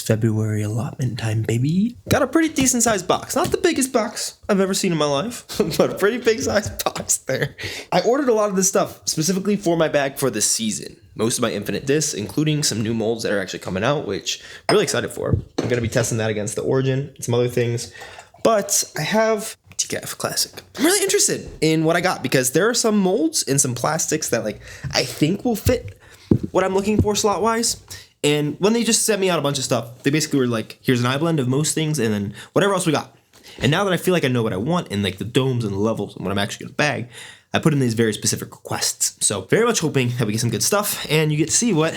February allotment time, baby. Got a pretty decent sized box. Not the biggest box I've ever seen in my life, but a pretty big sized box there. I ordered a lot of this stuff specifically for my bag for this season. Most of my infinite discs, including some new molds that are actually coming out, which I'm really excited for. I'm going to be testing that against the Origin and some other things. But I have TCAF Classic. I'm really interested in what I got because there are some molds and some plastics that I think will fit what I'm looking for slot-wise. And when they just sent me out a bunch of stuff, they basically were like, here's an eye blend of most things and then whatever else we got. And now that I feel like I know what I want and the domes and the levels and what I'm actually going to bag, I put in these very specific requests. So very much hoping that we get some good stuff and you get to see what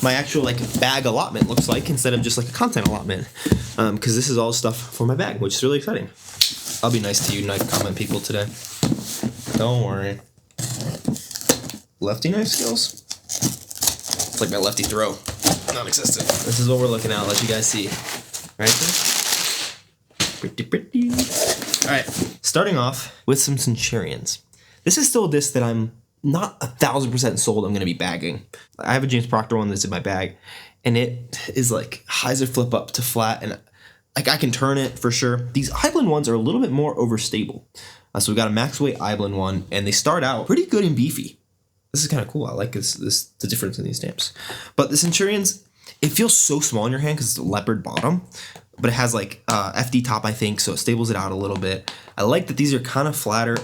my actual bag allotment looks like instead of just a content allotment. Because this is all stuff for my bag, which is really exciting. I'll be nice to you knife comment people today. Don't worry. Lefty knife skills? It's like my lefty throw. Non-existent. This is what we're looking at. I'll let you guys see. Right there. Pretty. Alright, starting off with some Centurions. This is still a disc that I'm not 1,000% sold I'm going to be bagging. I have a James Proctor one that's in my bag, and it is hyzer flip up to flat, and I can turn it for sure. These iBlend ones are a little bit more overstable. So we've got a max weight iBlend one, and they start out pretty good and beefy. This is kind of cool. I like the difference in these stamps. But the Centurions, it feels so small in your hand because it's a leopard bottom, but it has FD top, I think, so it stables it out a little bit. I like that these are kind of flatter.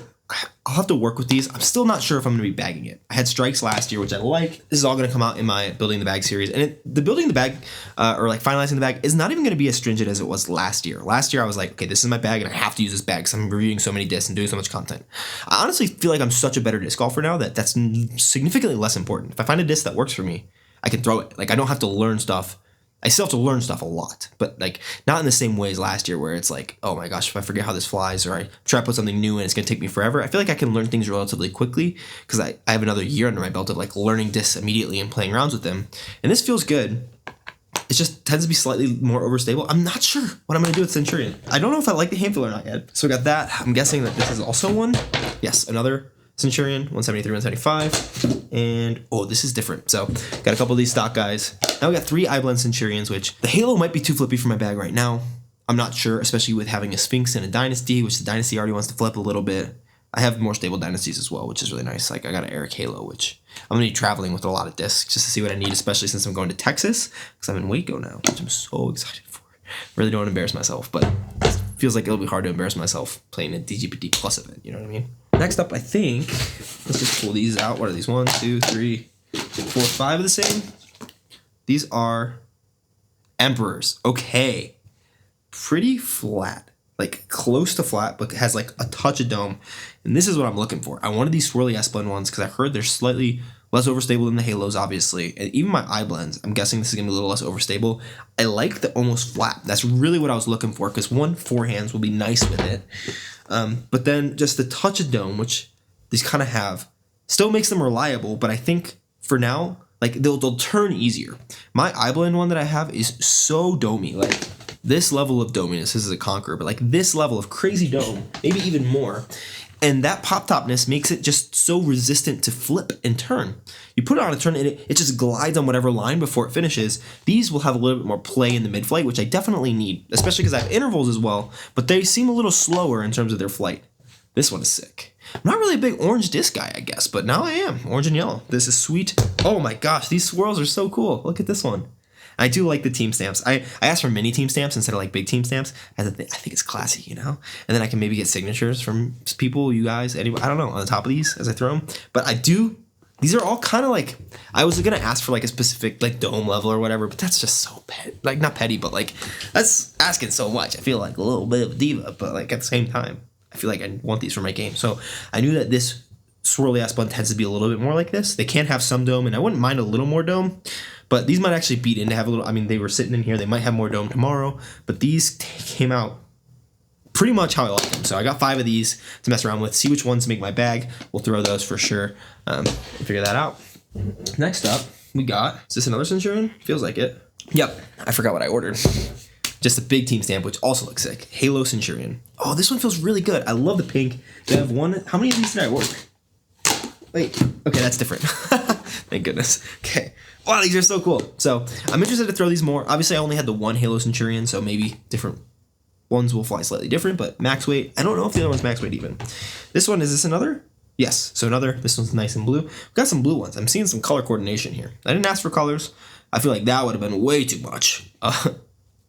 I'll have to work with these. I'm still not sure if I'm going to be bagging it. I had strikes last year, which I like. This is all going to come out in my Building the Bag series. And the Building the Bag, or finalizing the bag, is not even going to be as stringent as it was last year. Last year, I was like, okay, this is my bag, and I have to use this bag because I'm reviewing so many discs and doing so much content. I honestly feel like I'm such a better disc golfer now that that's significantly less important. If I find a disc that works for me, I can throw it. I don't have to learn stuff. I still have to learn stuff a lot, but not in the same way as last year where it's oh my gosh, if I forget how this flies or I try to put something new and it's going to take me forever. I feel like I can learn things relatively quickly because I have another year under my belt of learning discs immediately and playing around with them. And this feels good. It just tends to be slightly more overstable. I'm not sure what I'm going to do with Centurion. I don't know if I like the handful or not yet. So we got that. I'm guessing that this is also one. Yes, another Centurion, 173, 175, and this is different. So got a couple of these stock guys. Now we got 3 iBlend Centurions, which the Halo might be too flippy for my bag right now. I'm not sure, especially with having a Sphinx and a Dynasty, which the Dynasty already wants to flip a little bit. I have more stable Dynasties as well, which is really nice. I got an Eric Halo, which I'm going to be traveling with a lot of discs just to see what I need, especially since I'm going to Texas, because I'm in Waco now, which I'm so excited for. Really don't want to embarrass myself, but it feels like it'll be hard to embarrass myself playing a DGPT Plus event, you know what I mean? Next up, I think, let's just pull these out. What are these? 1, 2, 3, 4, 5 of the same? These are Emperors. Okay. Pretty flat. Close to flat, but it has a touch of dome. And this is what I'm looking for. I wanted these swirly S-Blend ones because I heard they're slightly less overstable than the Halos, obviously. And even my iBlends, I'm guessing this is going to be a little less overstable. I like the almost flat. That's really what I was looking for because 1, 4 hands will be nice with it. But then just the touch of dome, which these kind of have, still makes them reliable. But I think for now, they'll turn easier. My iBlend one that I have is so domey. This level of dominess, this is a Conqueror, but this level of crazy dome, maybe even more. And that pop topness makes it just so resistant to flip and turn. You put it on a turn and it just glides on whatever line before it finishes. These will have a little bit more play in the mid-flight, which I definitely need, especially because I have intervals as well, but they seem a little slower in terms of their flight. This one is sick. I'm not really a big orange disc guy, I guess, but now I am. Orange and yellow. This is sweet. Oh my gosh, these swirls are so cool. Look at this one. I do like the team stamps. I asked for mini team stamps instead of big team stamps. I think it's classy, you know? And then I can maybe get signatures from people, you guys, anybody, I don't know, on the top of these as I throw them. But these are all kind of I was going to ask for a specific dome level or whatever, but that's just so petty. Not petty, but that's asking so much. I feel like a little bit of a diva, but at the same time, I feel like I want these for my game. So I knew that this swirly S-Blend tends to be a little bit more like this. They can have some dome, and I wouldn't mind a little more dome. But these might actually beat in to have a little, they were sitting in here. They might have more dome tomorrow. But these came out pretty much how I like them. So I got 5 of these to mess around with. See which ones make my bag. We'll throw those for sure. Figure that out. Next up, we got, is this another Centurion? Feels like it. Yep. I forgot what I ordered. Just a big team stamp, which also looks sick. Halo Centurion. Oh, this one feels really good. I love the pink. Do I have one? How many of these did I order? Wait. Okay, that's different. Thank goodness. Okay. Wow, these are so cool. So I'm interested to throw these more. Obviously, I only had the one Halo Centurion, so maybe different ones will fly slightly different, but max weight. I don't know if the other one's max weight even. This one, is this another? Yes. So another. This one's nice and blue. We've got some blue ones. I'm seeing some color coordination here. I didn't ask for colors. I feel like that would have been way too much.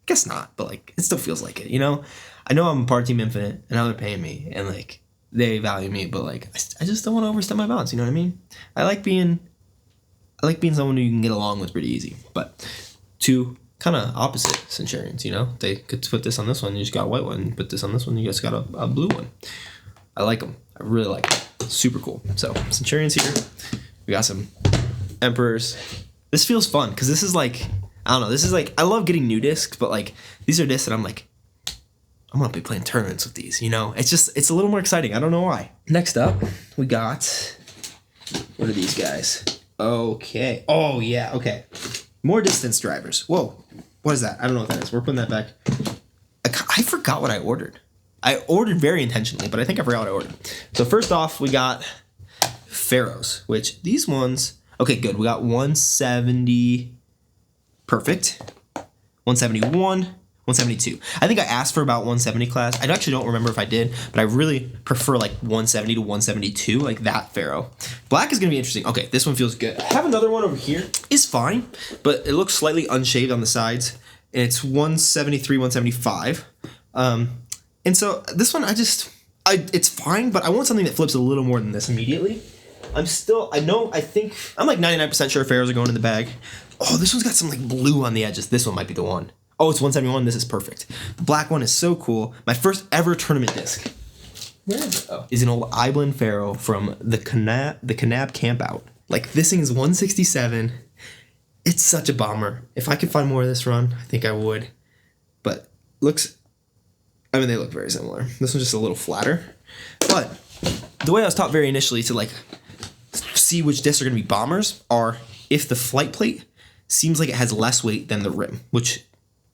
Guess not, but like it still feels like it, you know? I know I'm part of Team Infinite, and now they're paying me, and like they value me, but like I just don't want to overstep my bounds, you know what I mean? I like being someone who you can get along with pretty easy. But two kind of opposite Centurions, you know? They could put this on this one, you just got a white one. Put this on this one, you just got a blue one. I like them. I really like them. Super cool. So Centurions here. We got some Emperors. This feels fun because this is like, I don't know, this is like, I love getting new discs, but like these are discs that I'm like, I'm gonna be playing tournaments with these, you know? It's a little more exciting. I don't know why. Next up, we got, what are these guys? Okay. Oh yeah, okay. More distance drivers. Whoa. What is that? I don't know what that is. We're putting that back. I forgot what I ordered. I ordered very intentionally, but I think I forgot what I ordered. So first off, we got Pharaohs, which these ones, okay, good. We got 170, perfect. 171, 172. I think I asked for about 170 class. I actually don't remember if I did, but I really prefer like 170 to 172, like that Pharaoh. Black is going to be interesting. Okay, this one feels good. I have another one over here. It's fine, but it looks slightly unshaved on the sides, and it's 173, 175. And so this one, it's fine, but I want something that flips a little more than this immediately. I think I'm like 99% sure Pharaohs are going in the bag. Oh, this one's got some like blue on the edges. This one might be the one. Oh, it's 171. This is perfect. The black one is so cool. My first ever tournament disc. Where is it? Oh, is an old Iblin Pharaoh from the Kanab Campout. Like this thing is 167. It's such a bomber. If I could find more of this run, I think I would. But they look very similar. This one's just a little flatter. But the way I was taught very initially to like see which discs are going to be bombers are if the flight plate seems like it has less weight than the rim, which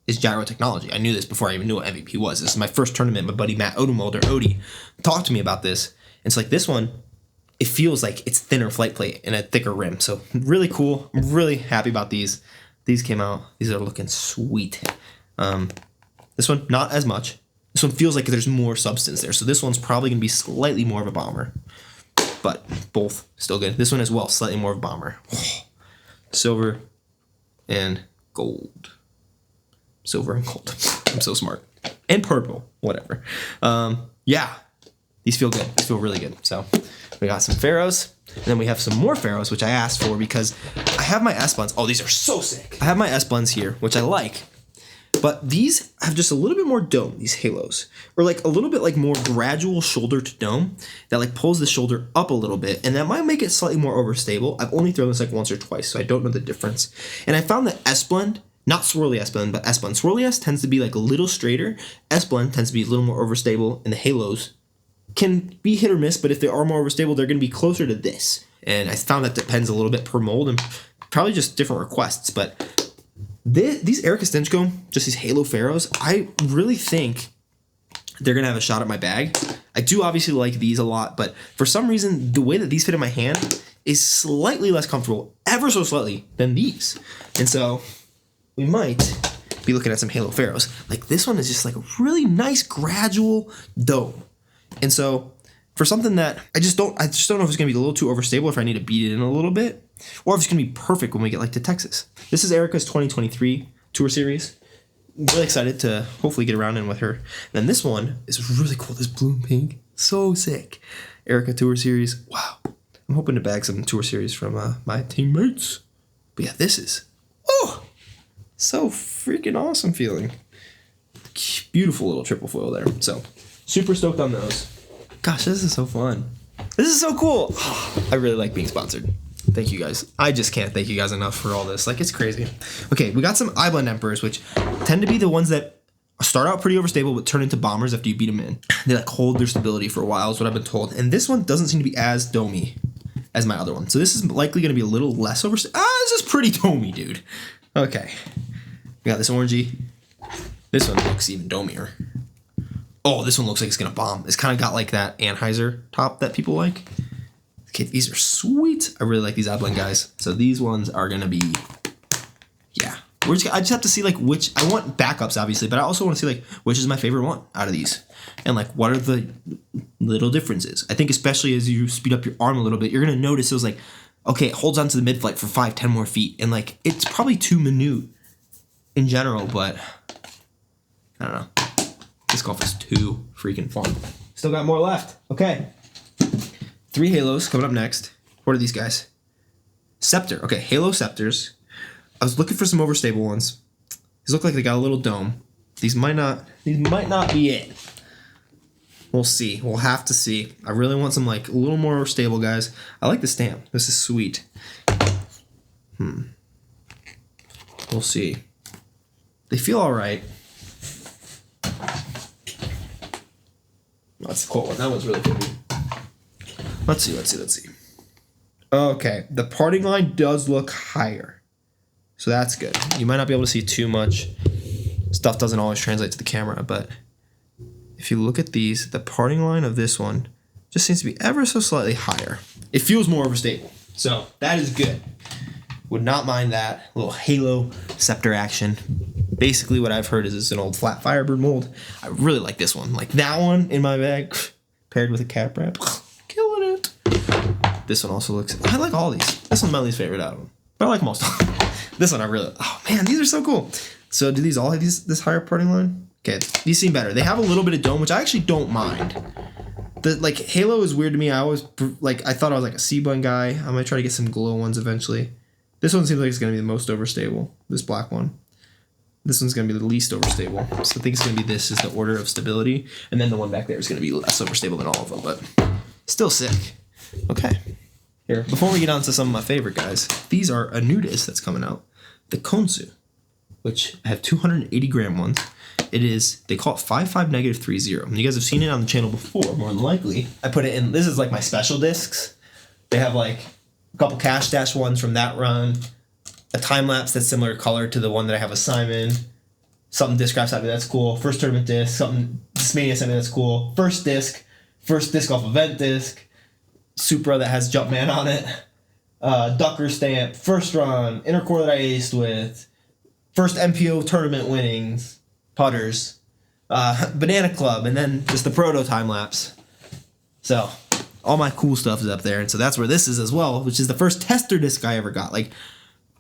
is gyro technology. I knew this before I even knew what MVP was. This is my first tournament. My buddy Matt Odemwald, or Odie, talked to me about this. And so like this one, it feels like it's thinner flight plate and a thicker rim. So really cool. I'm really happy about these. These came out. These are looking sweet. This one, not as much. This one feels like there's more substance there. So this one's probably going to be slightly more of a bomber. But both still good. This one as well, slightly more of a bomber. Silver and gold. Silver and gold. I'm so smart. And purple. Whatever. Yeah. These feel good. These feel really good. So we got some Pharaohs. And then we have some more Pharaohs, which I asked for because I have my S-Blends. Oh, these are so sick. I have my S-Blends here, which I like. But these have just a little bit more dome, these Halos. Or like a little bit like more gradual shoulder to dome that like pulls the shoulder up a little bit. And that might make it slightly more overstable. I've only thrown this like once or twice, so I don't know the difference. And I found that S-Blend, not Swirly S-Blend, but S-Blend. Swirly S tends to be like a little straighter. S-Blend tends to be a little more overstable. And the Halos can be hit or miss, but if they are more overstable, they're going to be closer to this. And I found that depends a little bit per mold and probably just different requests. But these Erica Stinchcomb, just these Halo Pharaohs, I really think they're going to have a shot at my bag. I do obviously like these a lot, but for some reason, the way that these fit in my hand is slightly less comfortable, ever so slightly, than these. And so we might be looking at some Halo Pharaohs. Like this one is just like a really nice gradual dome. And so for something that I just don't know if it's going to be a little too overstable, if I need to beat it in a little bit, or if it's going to be perfect when we get like to Texas. This is Erica's 2023 Tour Series. I'm really excited to hopefully get around in with her. And then this one is really cool. This blue and pink, so sick. Erica Tour Series. Wow. I'm hoping to bag some Tour Series from my teammates. But yeah, this is so freaking awesome feeling. Beautiful little triple foil there. So super stoked on those. Gosh, this is so fun. This is so cool. I really like being sponsored. Thank you guys. I just can't thank you guys enough for all this. Like, it's crazy. Okay, we got some Iblend Emperors, which tend to be the ones that start out pretty overstable but turn into bombers after you beat them in. They like hold their stability for a while is what I've been told. And this one doesn't seem to be as domey as my other one. So this is likely going to be a little less overstable. This is pretty domey, dude. Okay. We got this orangey. This one looks even domier. Oh, this one looks like it's going to bomb. It's kind of got like that Anheuser top that people like. Okay, these are sweet. I really like these Allotment guys. So these ones are gonna be, yeah. I just have to see like which, I want backups obviously, but I also want to see like which is my favorite one out of these. And like what are the little differences. I think especially as you speed up your arm a little bit, you're gonna notice it was like, okay, it holds on to the mid-flight for 5-10 more feet. And like, it's probably too minute in general, but I don't know. Disc golf is too freaking fun. Still got more left. Okay. 3 halos coming up next. What are these guys? Scepter. Okay, halo scepters. I was looking for some overstable ones. These look like they got a little dome. These might not be it. We'll see. We'll have to see. I really want some like a little more stable guys. I like the stamp. This is sweet. We'll see. They feel all right. That's the cool one. That one's really cool. Let's see. Okay, the parting line does look higher. So that's good. You might not be able to see too much. Stuff doesn't always translate to the camera, but if you look at these, the parting line of this one just seems to be ever so slightly higher. It feels more overstable. So that is good. Would not mind that. A little halo scepter action. Basically what I've heard is it's an old flat Firebird mold. I really like this one. Like that one in my bag, paired with a cap wrap. Killing it. This one also looks, I like all these. This one's my least favorite out of them. But I like most of them. This one I really, oh man, these are so cool. So do these all have this higher parting line? Okay, these seem better. They have a little bit of dome, which I actually don't mind. The like halo is weird to me. I always like, I thought I was like a C-bun guy. I might try to get some glow ones eventually. This one seems like it's gonna be the most overstable. This black one. This one's gonna be the least overstable. So I think it's gonna be this is the order of stability, and then the one back there is gonna be less overstable than all of them, but still sick. Okay. Here, before we get on to some of my favorite guys, these are a new disc that's coming out, the Konsu, which I have 280 gram ones. It is, they call it 55-30. And you guys have seen it on the channel before, more than likely. I put it in, this is like my special discs. They have like a couple Cash Dash ones from that run, a time lapse that's similar color to the one that I have with Simon, something disc graph side, that's cool. First tournament disc, something Discmania something that's cool. First disc golf event disc, Supra that has Jumpman on it, Ducker stamp, first run, Intercore that I aced with, first MPO tournament winnings, putters, Banana Club, and then just the proto time lapse. So all my cool stuff is up there, and so that's where this is as well, which is the first tester disc I ever got. Like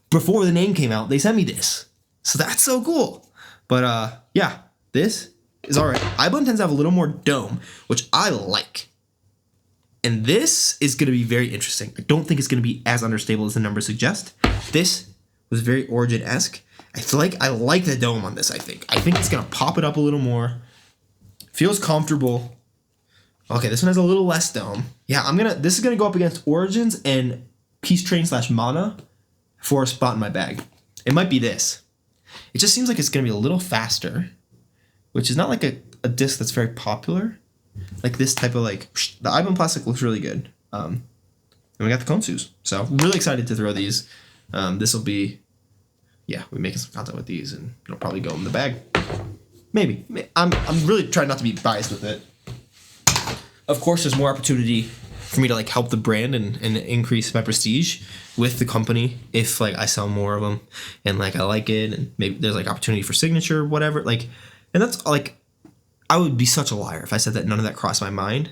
before the name came out, they sent me this, so that's so cool. But yeah, this is all right. iBlend tends to have a little more dome, which I like. And this is going to be very interesting. I don't think it's going to be as understable as the numbers suggest. This was very Origin-esque. I like the dome on this, I think. I think it's going to pop it up a little more. Feels comfortable. Okay, this one has a little less dome. Yeah, this is going to go up against Origins and Peace Train / Mana for a spot in my bag. It might be this. It just seems like it's going to be a little faster, which is not like a disc that's very popular. Like this type of like, the iBlend plastic looks really good. And we got the Konsus. So really excited to throw these. This will be, yeah, we're making some content with these and it'll probably go in the bag. Maybe. I'm really trying not to be biased with it. Of course, there's more opportunity for me to like help the brand and increase my prestige with the company if like I sell more of them and like I like it and maybe there's like opportunity for signature, whatever. Like, and that's like, I would be such a liar if I said that none of that crossed my mind.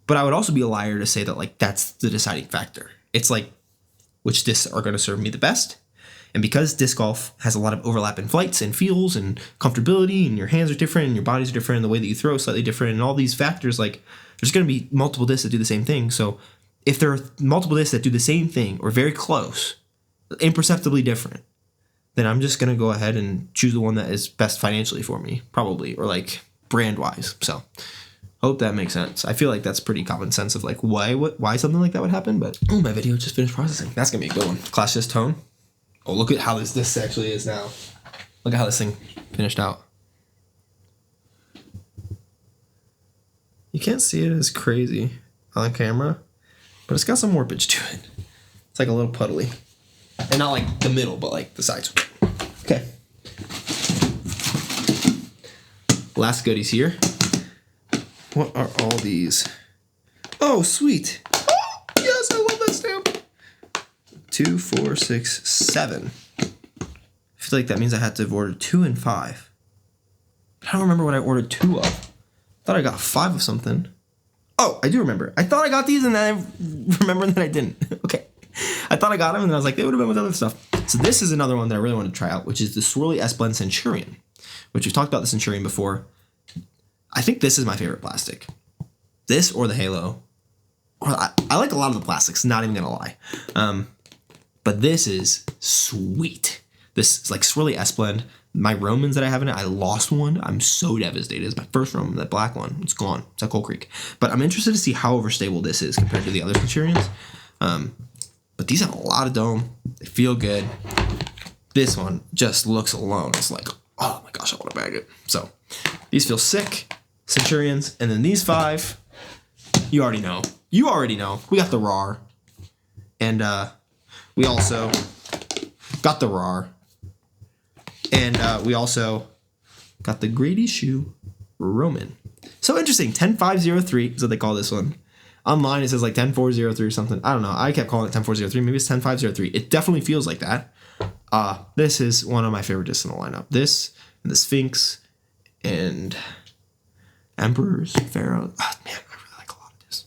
But I would also be a liar to say that like that's the deciding factor. It's like which discs are going to serve me the best. And because disc golf has a lot of overlap in flights and feels and comfortability and your hands are different and your body's different and the way that you throw is slightly different and all these factors, like there's going to be multiple discs that do the same thing. So if there are multiple discs that do the same thing or very close, imperceptibly different, then I'm just going to go ahead and choose the one that is best financially for me, probably, or like brand wise. So hope that makes sense. I feel like that's pretty common sense of like why something like that would happen. But oh, my video just finished processing. That's gonna be a good one. Clash disc tone. Oh, look at how this actually is now. Look at how this thing finished out. You can't see it as crazy on camera, but it's got some warpage to it. It's like a little puddly, and not like the middle, but like the sides. Okay. Last goodies here. What are all these? Oh, sweet. Oh, yes, I 2, 4, 6, 7. I feel like that means I had to have ordered 2 and 5. I don't remember what I ordered 2 of. I thought I got 5 of something. Oh, I do remember. I thought I got these and then I remembered that I didn't. Okay. I thought I got them and then I was like, they would have been with other stuff. So this is another one that I really want to try out, which is the Swirly S-Blend Centurion, which we've talked about the Centurion before. I think this is my favorite plastic. This or the Halo. Or I like a lot of the plastics, not even going to lie. But this is sweet. This is like Swirly S-Blend. My Romans that I have in it, I lost one. I'm so devastated. It's my first Roman, that black one. It's gone. It's at Coal Creek. But I'm interested to see how overstable this is compared to the other Centurions. But these have a lot of dome. They feel good. This one just looks alone. It's like, oh my gosh, I want to bag it. So these feel sick. Centurions. And then these 5, you already know. You already know. We got the RAR. And we also got the RAR. And we also got the Grady Shoe Roman. So interesting. 10503 is what they call this one. Online it says like 10403 or something. I don't know. I kept calling it 10403. Maybe it's 10503. It definitely feels like that. This is one of my favorite discs in the lineup. This and the Sphinx and Emperors, Pharaoh. Oh, man, I really like a lot of discs.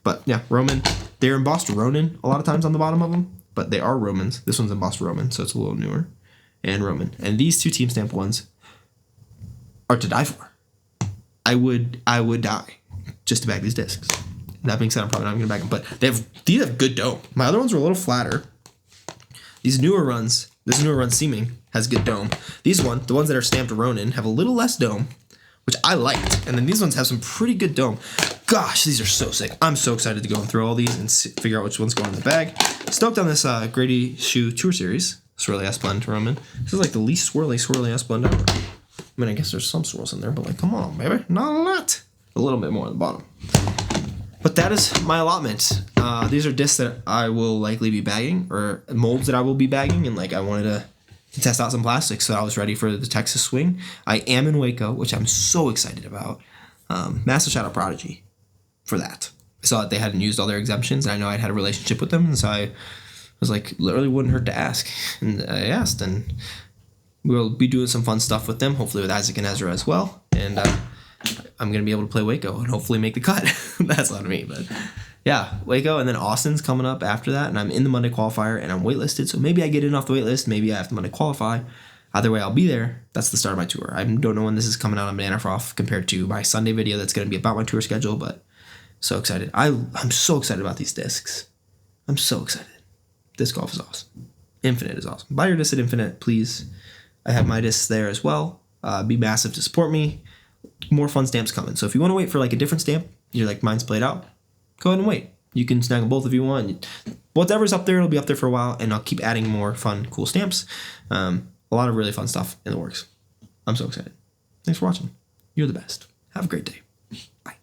But yeah, Roman. They're embossed Ronin a lot of times on the bottom of them. But they are Romans. This one's embossed Roman, so it's a little newer. And Roman. And these 2 team stamp ones are to die for. I would die just to bag these discs. That being said, I'm probably not going to bag them, but these have good dome. My other ones are a little flatter. These newer runs, this newer run Seeming has good dome. These ones, the ones that are stamped Ronin, have a little less dome, which I liked. And then these ones have some pretty good dome. Gosh, these are so sick. I'm so excited to go and throw all these and figure out which ones go in the bag. Stoked on this Grady Shoe Tour Series. Swirly S-Blend Roman. This is like the least swirly S-Blend ever. I mean, I guess there's some swirls in there, but like, come on, baby. Not a lot. A little bit more on the bottom. But that is my allotment. These are discs that I will likely be bagging, or molds that I will be bagging, and like I wanted to test out some plastics, so I was ready for the Texas swing. I am in Waco, which I'm so excited about. Massive shout out Prodigy for that. I saw that they hadn't used all their exemptions, and I know I'd had a relationship with them, and so I was like, literally wouldn't hurt to ask. And I asked, and we'll be doing some fun stuff with them, hopefully with Isaac and Ezra as well. And I'm going to be able to play Waco and hopefully make the cut. That's not me, but yeah, Waco. And then Austin's coming up after that, and I'm in the Monday qualifier, and I'm waitlisted, so maybe I get in off the waitlist, maybe I have to Monday qualify. Either way, I'll be there. That's the start of my tour. I don't know when this is coming out on Banana Froth compared to my Sunday video that's going to be about my tour schedule, but so excited. I'm so excited about these discs. I'm so excited. Disc golf is awesome. Infinite is awesome. Buy your disc at Infinite, please. I have my discs there as well. Be massive to support me. More fun stamps coming. So if you want to wait for like a different stamp, you're like, mine's played out, go ahead and wait. You can snag them both if you want. Whatever's up there, it'll be up there for a while, and I'll keep adding more fun, cool stamps. A lot of really fun stuff in the works. I'm so excited. Thanks for watching. You're the best. Have a great day. Bye.